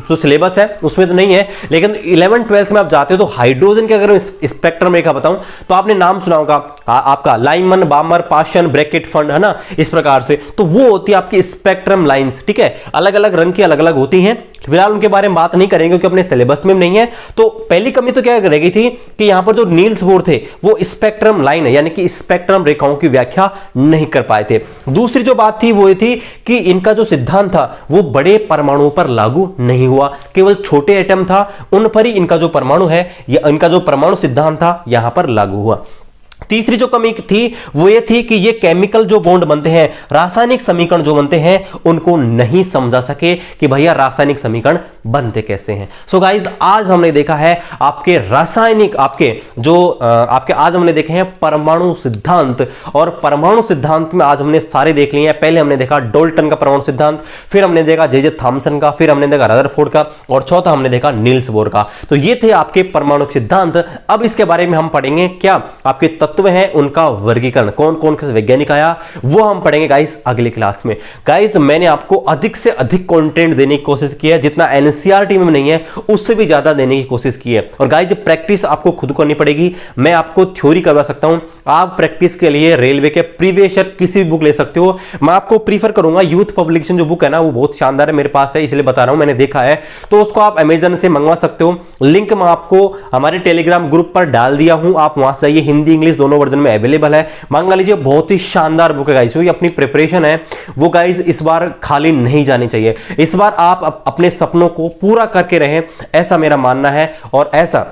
Speaker 1: जो सिलेबस है उसमें तो नहीं है, लेकिन 11th 12th में आप जाते हो तो हाइड्रोजन के अगर स्पेक्ट्रम रेखा बताऊं तो आपने नाम सुना होगा आपका लाइमन, बामर, पाशन, ब्रैकेट, फंड, है ना, इस प्रकार से। तो वो होती है आपकी स्पेक्ट्रम लाइंस, ठीक है, अलग अलग रंग की अलग अलग होती हैं। फिलहाल उनके बारे में बात नहीं करेंगे क्योंकि अपने सिलेबस में नहीं है। तो पहली कमी तो क्या रह गई थी कि यहां पर जो नील्स बोर थे वो स्पेक्ट्रम लाइन है यानी कि स्पेक्ट्रम रेखाओं की व्याख्या नहीं कर पाए थे। दूसरी जो बात थी वो ये थी कि इनका जो सिद्धांत था वो बड़े परमाणुओं पर लागू नहीं हुआ, केवल छोटे एटम था उन पर ही इनका जो परमाणु है या इनका जो परमाणु सिद्धांत था यहां पर लागू हुआ। तीसरी जो कमी थी वो ये थी कि ये केमिकल जो बॉन्ड बनते हैं, रासायनिक समीकरण जो बनते हैं, उनको नहीं समझा सके कि भैया रासायनिक समीकरण बनते कैसे हैं। सो गाइस आज हमने देखा है आपके रासायनिक आज हमने देखे हैं परमाणु सिद्धांत, और परमाणु सिद्धांत में आज हमने सारे देख लिए हैं। पहले हमने देखा डाल्टन का परमाणु सिद्धांत, फिर हमने देखा जे थॉमसन का, फिर हमने देखा रदरफोर्ड का, और चौथा हमने देखा नील्स बोर का। तो ये थे आपके परमाणु सिद्धांत। अब इसके बारे में हम पढ़ेंगे क्या आपके तत्व हैं उनका वर्गीकरण, कौन कौन से वैज्ञानिक आया, वो हम पढ़ेंगे गाइस अगली क्लास में। गाइस मैंने आपको अधिक से अधिक कंटेंट देने की कोशिश की है, जितना एनसीईआरटी में नहीं है उससे भी ज्यादा देने की कोशिश की है। और गाइस प्रैक्टिस आपको खुद करनी पड़ेगी, मैं आपको थ्योरी करवा सकता हूं, आप प्रैक्टिस के लिए रेलवे के प्रीवियस ईयर किसी भी बुक ले सकते हो। मैं आपको प्रीफर करूंगा यूथ पब्लिकेशन जो बुक है ना वो बहुत शानदार है, मेरे पास है इसलिए बता रहा हूं, मैंने देखा है, तो उसको आप अमेजन से मंगवा सकते हो। लिंक मैं आपको हमारे टेलीग्राम ग्रुप पर डाल दिया हूं, आप वहां से जाइए, हिंदी इंग्लिश दोनों वर्जन में अवेलेबल है, मंगा लीजिए। बहुत ही शानदार बुक है गाइस, ये अपनी प्रिपरेशन है वो गाइस इस बार खाली नहीं जानी चाहिए। इस बार आप अपने सपनों को पूरा करके रहें, ऐसा मेरा मानना है, और ऐसा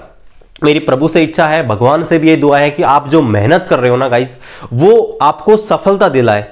Speaker 1: मेरी प्रभु से इच्छा है, भगवान से भी ये दुआ है कि आप जो मेहनत कर रहे हो ना गाइस वो आपको सफलता दिलाए।